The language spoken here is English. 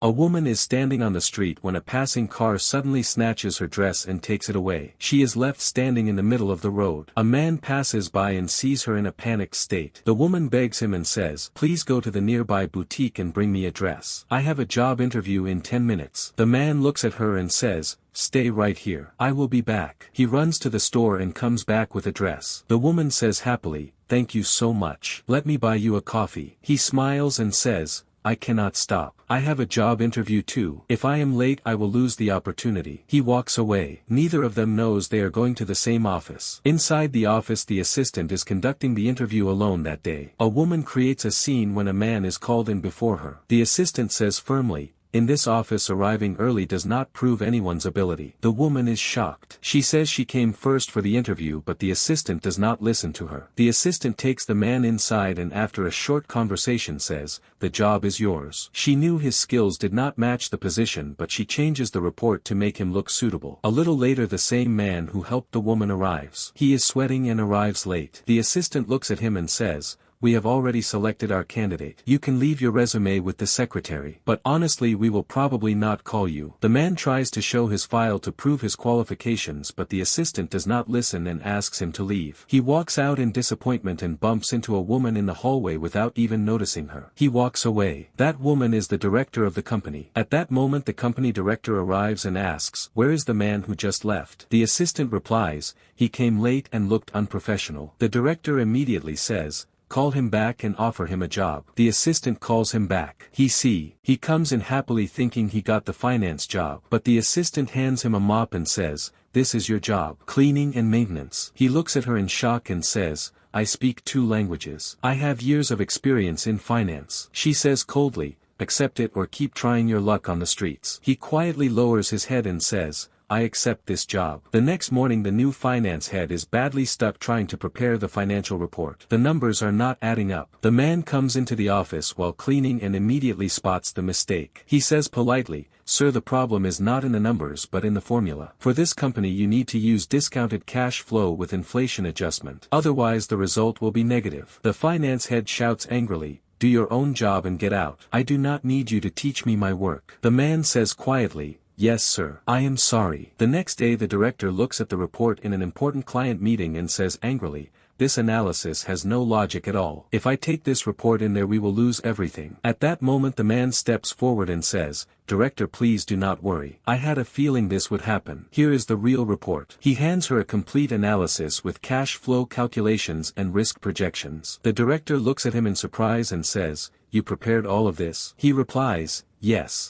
A woman is standing on the street when a passing car suddenly snatches her dress and takes it away. She is left standing in the middle of the road. A man passes by and sees her in a panicked state. The woman begs him and says, "Please go to the nearby boutique and bring me a dress. I have a job interview in 10 minutes. The man looks at her and says, "Stay right here. I will be back." He runs to the store and comes back with a dress. The woman says happily, "Thank you so much. Let me buy you a coffee." He smiles and says, "I cannot stop. I have a job interview too. If I am late I will lose the opportunity." He walks away. Neither of them knows they are going to the same office. Inside the office the assistant is conducting the interview alone that day. A woman creates a scene when a man is called in before her. The assistant says firmly, "In this office arriving early does not prove anyone's ability." The woman is shocked. She says she came first for the interview but the assistant does not listen to her. The assistant takes the man inside and after a short conversation says, "The job is yours." She knew his skills did not match the position but she changes the report to make him look suitable. A little later the same man who helped the woman arrives. He is sweating and arrives late. The assistant looks at him and says, "We have already selected our candidate. You can leave your resume with the secretary. But honestly we will probably not call you." The man tries to show his file to prove his qualifications but the assistant does not listen and asks him to leave. He walks out in disappointment and bumps into a woman in the hallway without even noticing her. He walks away. That woman is the director of the company. At that moment the company director arrives and asks, "Where is the man who just left?" The assistant replies, "He came late and looked unprofessional." The director immediately says, "Call him back and offer him a job." The assistant calls him back. He comes in happily thinking he got the finance job. But the assistant hands him a mop and says, "This is your job. Cleaning and maintenance." He looks at her in shock and says, "I speak 2 languages. I have years of experience in finance." She says coldly, "Accept it or keep trying your luck on the streets." He quietly lowers his head and says, "I accept this job." The next morning the new finance head is badly stuck trying to prepare the financial report. The numbers are not adding up. The man comes into the office while cleaning and immediately spots the mistake. He says politely, "Sir, the problem is not in the numbers but in the formula. For this company you need to use discounted cash flow with inflation adjustment. Otherwise the result will be negative." The finance head shouts angrily, "Do your own job and get out. I do not need you to teach me my work." The man says quietly, "Yes sir. I am sorry." The next day the director looks at the report in an important client meeting and says angrily, "This analysis has no logic at all. If I take this report in there we will lose everything." At that moment the man steps forward and says, "Director, please do not worry. I had a feeling this would happen. Here is the real report." He hands her a complete analysis with cash flow calculations and risk projections. The director looks at him in surprise and says, "You prepared all of this?" He replies, "Yes,